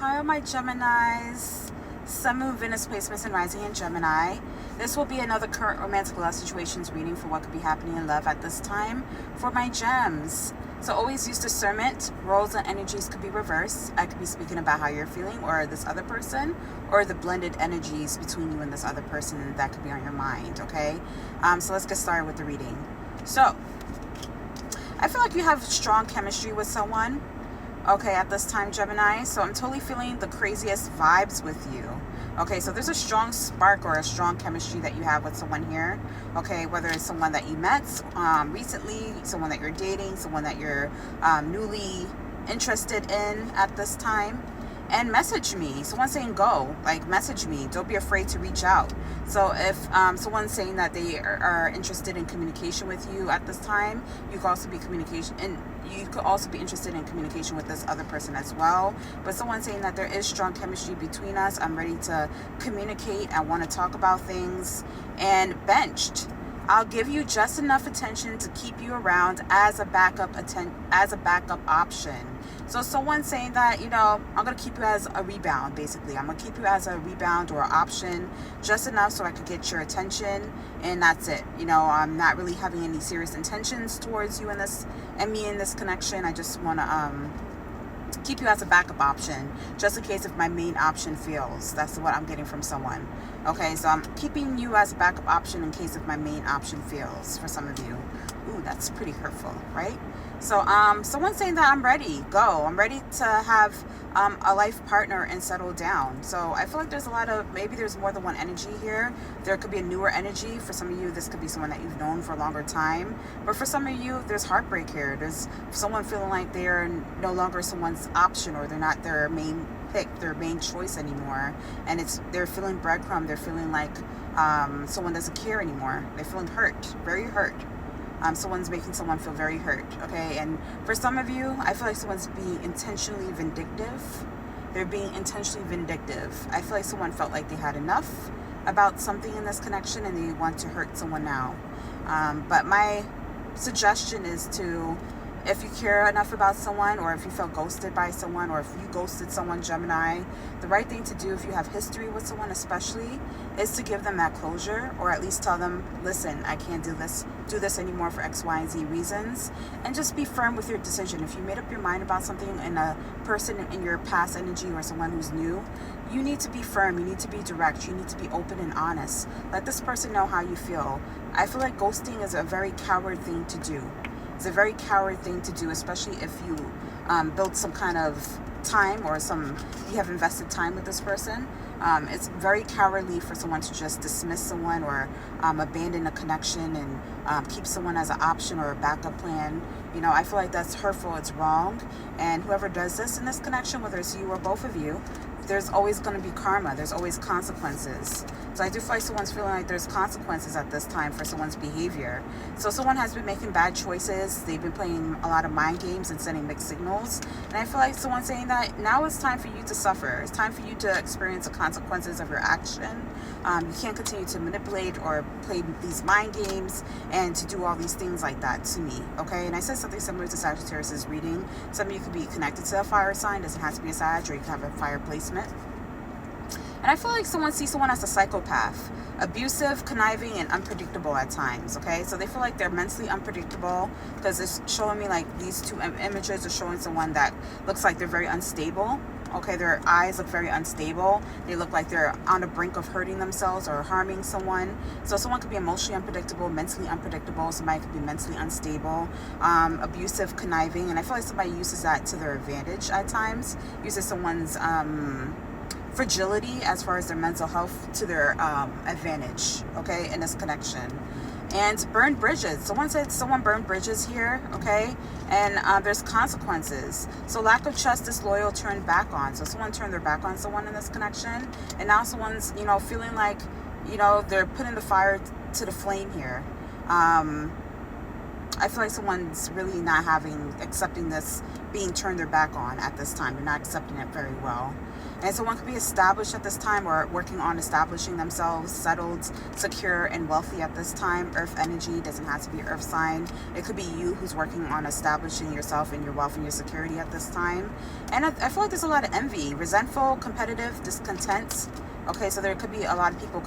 Hi, all my Geminis, Sun, Moon, Venus placements and rising in Gemini. This will be another current romantic love situations reading for what could be happening in love at this time for my gems. So always use discernment. Roles and energies could be reversed. I could be speaking about how you're feeling or this other person, or the blended energies between you and this other person that could be on your mind, okay? So let's get started with the reading. So I feel like you have strong chemistry with someone, okay, at this time, Gemini. So I'm totally feeling the craziest vibes with you. Okay, so there's a strong spark or a strong chemistry that you have with someone here. Okay, whether it's someone that you met recently, someone that you're dating, someone that you're newly interested in at this time. And message me. Someone's saying go, like message me. Don't be afraid to reach out. So if someone's saying that they are interested in communication with you at this time, you could also be interested in communication with this other person as well. But someone's saying that there is strong chemistry between us. I'm ready to communicate. I want to talk about things. And benched. I'll give you just enough attention to keep you around as a backup option. So someone's saying that, I'm going to keep you as a rebound, basically. I'm going to keep you as a rebound or option just enough so I could get your attention, and that's it. I'm not really having any serious intentions towards you and me in this connection. I just want to keep you as a backup option just in case if my main option fails. That's what I'm getting from someone. Okay, so I'm keeping you as a backup option in case if my main option fails for some of you. Ooh, that's pretty hurtful, right? So someone's saying that I'm ready. Go. I'm ready to have a life partner and settle down. So I feel like maybe there's more than one energy here. There could be a newer energy. For some of you, this could be someone that you've known for a longer time. But for some of you, there's heartbreak here. There's someone feeling like they're no longer someone's option, or they're not their main pick, their main choice anymore. And they're feeling breadcrumb. They're feeling like someone doesn't care anymore. They're feeling hurt, very hurt. Someone's making someone feel very hurt, okay? And for some of you, I feel like someone's being intentionally vindictive. They're being intentionally vindictive. I feel like someone felt like they had enough about something in this connection and they want to hurt someone now. But my suggestion is if you care enough about someone, or if you felt ghosted by someone, or if you ghosted someone, Gemini, the right thing to do if you have history with someone especially is to give them that closure, or at least tell them, listen, I can't do this anymore for X, Y, and Z reasons, and just be firm with your decision. If you made up your mind about something in a person in your past energy or someone who's new, you need to be firm, you need to be direct, you need to be open and honest. Let this person know how you feel. I feel like ghosting is a very coward thing to do. It's a very coward thing to do, especially if you build some kind of time or you have invested time with this person. It's very cowardly for someone to just dismiss someone or abandon a connection and keep someone as an option or a backup plan. I feel like that's hurtful, it's wrong. And whoever does this in this connection, whether it's you or both of you, there's always going to be karma. There's always consequences. So I do feel like someone's feeling like there's consequences at this time for someone's behavior. So someone has been making bad choices. They've been playing a lot of mind games and sending mixed signals. And I feel like someone's saying that now it's time for you to suffer. It's time for you to experience the consequences of your action. You can't continue to manipulate or play these mind games and to do all these things like that to me, okay? And I said something similar to Sagittarius' reading. Some of you could be connected to a fire sign. Doesn't have to be a Sag, or you could have a fire placement. And I feel like someone sees someone as a psychopath, abusive, conniving, and unpredictable at times, okay? So they feel like they're mentally unpredictable because it's showing me like these two images are showing someone that looks like they're very unstable, okay? Their eyes look very unstable. They look like they're on the brink of hurting themselves or harming someone. So someone could be emotionally unpredictable, mentally unpredictable. Somebody could be mentally unstable, abusive, conniving. And I feel like somebody uses that to their advantage at times, uses someone's fragility as far as their mental health to their advantage, okay, in this connection. And burned bridges. Someone said someone burned bridges here, okay? And there's consequences. So lack of trust, disloyal, turned back on. So someone turned their back on someone in this connection. And now someone's, feeling like, they're putting the fire to the flame here. I I feel like someone's really not accepting this, being turned their back on at this time. They're not accepting it very well. And someone could be established at this time or working on establishing themselves, settled, secure, and wealthy at this time. Earth energy doesn't have to be earth sign. It could be you who's working on establishing yourself and your wealth and your security at this time. And I feel like there's a lot of envy, resentful, competitive, discontent. Okay, so there could be a lot of people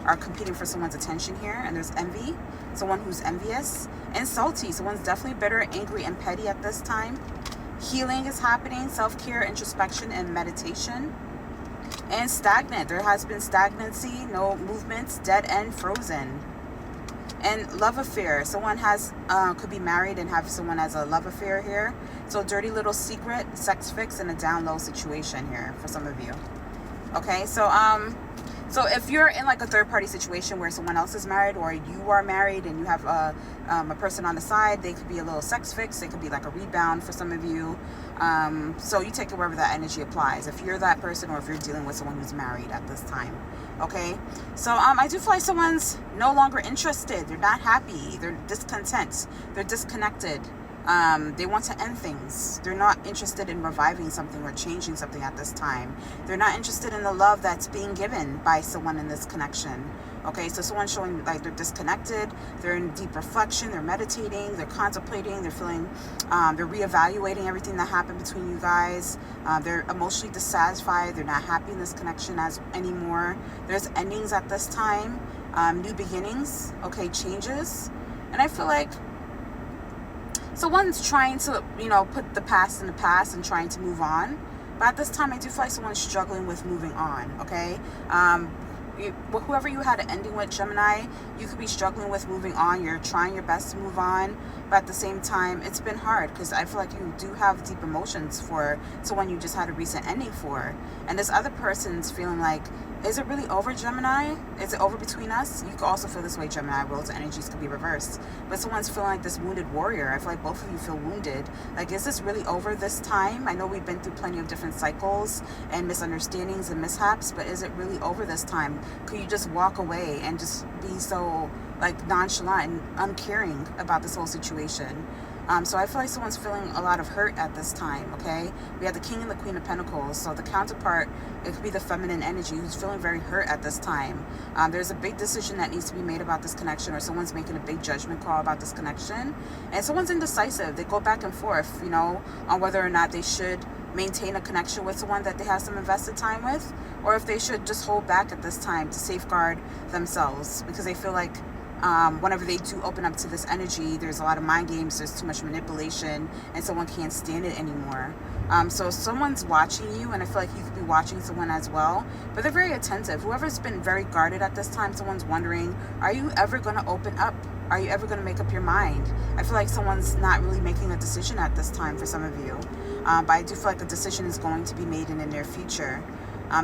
are competing for someone's attention here, and there's envy, someone who's envious, and salty. Someone's definitely bitter, angry, and petty at this time. Healing is happening, self-care, introspection, and meditation. And stagnant. There has been stagnancy, no movements, dead end, frozen. And love affair. Someone could be married and have someone as a love affair here. So dirty little secret, sex fix, and a down low situation here for some of you. Okay, so if you're in like a third party situation where someone else is married or you are married and you have a person on the side, they could be a little sex fix. They could be like a rebound for some of you. So you take it wherever that energy applies. If you're that person or if you're dealing with someone who's married at this time. Okay, so I do feel like someone's no longer interested. They're not happy. They're discontent. They're disconnected. They want to end things. They're not interested in reviving something or changing something at this time. They're not interested in the love that's being given by someone in this connection. Okay, so someone's showing like they're disconnected. They're in deep reflection. They're meditating. They're contemplating. They're feeling, they're reevaluating everything that happened between you guys. They're emotionally dissatisfied. They're not happy in this connection anymore. There's endings at this time, new beginnings, okay, changes. And I feel like someone's trying to, put the past in the past and trying to move on. But at this time, I do feel like someone's struggling with moving on, okay? Whoever you had an ending with, Gemini, you could be struggling with moving on. You're trying your best to move on. But at the same time, it's been hard because I feel like you do have deep emotions for someone you just had a recent ending for. And this other person's feeling like, is it really over, Gemini? Is it over between us? You could also feel this way, Gemini. Roles and energies could be reversed. But someone's feeling like this wounded warrior. I feel like both of you feel wounded. Like, is this really over this time? I know we've been through plenty of different cycles and misunderstandings and mishaps, but is it really over this time? Could you just walk away and just be so, like, nonchalant and uncaring about this whole situation? So I feel like someone's feeling a lot of hurt at this time, okay? We have the King and the Queen of Pentacles. So the counterpart, it could be the feminine energy who's feeling very hurt at this time. There's a big decision that needs to be made about this connection, or someone's making a big judgment call about this connection. And someone's indecisive. They go back and forth, on whether or not they should maintain a connection with someone that they have some invested time with, or if they should just hold back at this time to safeguard themselves, because they feel like whenever they do open up to this energy, there's a lot of mind games, there's too much manipulation, and someone can't stand it anymore. So someone's watching you, and I feel like you could be watching someone as well, but they're very attentive. Whoever's been very guarded at this time, someone's wondering, are you ever going to open up? Are you ever going to make up your mind? I feel like someone's not really making a decision at this time for some of you, but I do feel like a decision is going to be made in the near future.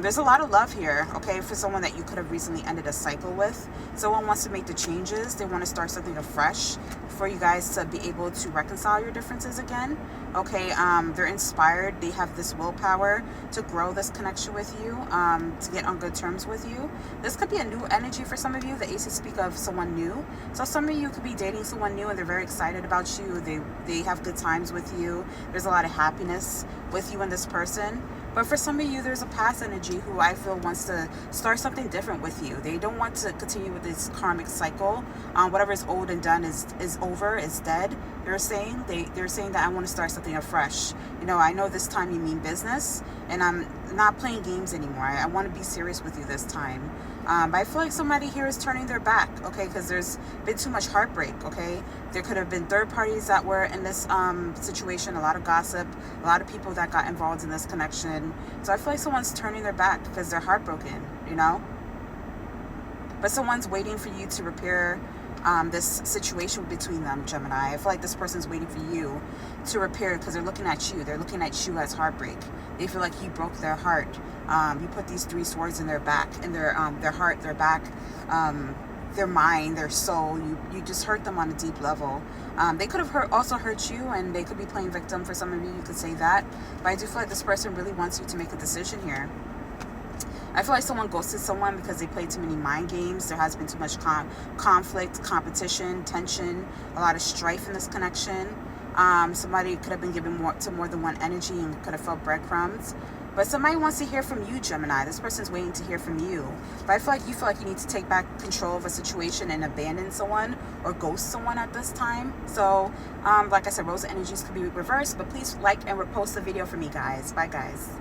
There's a lot of love here, okay, for someone that you could have recently ended a cycle with. Someone wants to make the changes. They want to start something afresh for you guys to be able to reconcile your differences again, okay? They're inspired. They have this willpower to grow this connection with you, to get on good terms with you. This could be a new energy for some of you. The aces speak of someone new. So some of you could be dating someone new and they're very excited about you. They have good times with you. There's a lot of happiness with you and this person. But for some of you, there's a past energy who I feel wants to start something different with you. They don't want to continue with this karmic cycle. Whatever is old and done is over, is dead. They're saying that I want to start something afresh. I know this time you mean business, and I'm not playing games anymore. I want to be serious with you this time. But I feel like somebody here is turning their back, okay, because there's been too much heartbreak, okay? There could have been third parties that were in this situation, a lot of gossip, a lot of people that got involved in this connection. So I feel like someone's turning their back because they're heartbroken, But someone's waiting for you to repair this situation between them, Gemini. I feel like this person's waiting for you to repair because they're looking at you. They're looking at you as heartbreak. They feel like you broke their heart. You put these three swords in their back, in their heart, their back, their mind, their soul. You just hurt them on a deep level. They could have also hurt you, and they could be playing victim for some of you. You could say that. But I do feel like this person really wants you to make a decision here. I feel like someone ghosted someone because they played too many mind games. There has been too much conflict, competition, tension, a lot of strife in this connection. Somebody could have been given more than one energy and could have felt breadcrumbs. But somebody wants to hear from you, Gemini. This person's waiting to hear from you. But I feel like you need to take back control of a situation and abandon someone or ghost someone at this time. So, like I said, rose energies could be reversed. But please like and repost the video for me, guys. Bye, guys.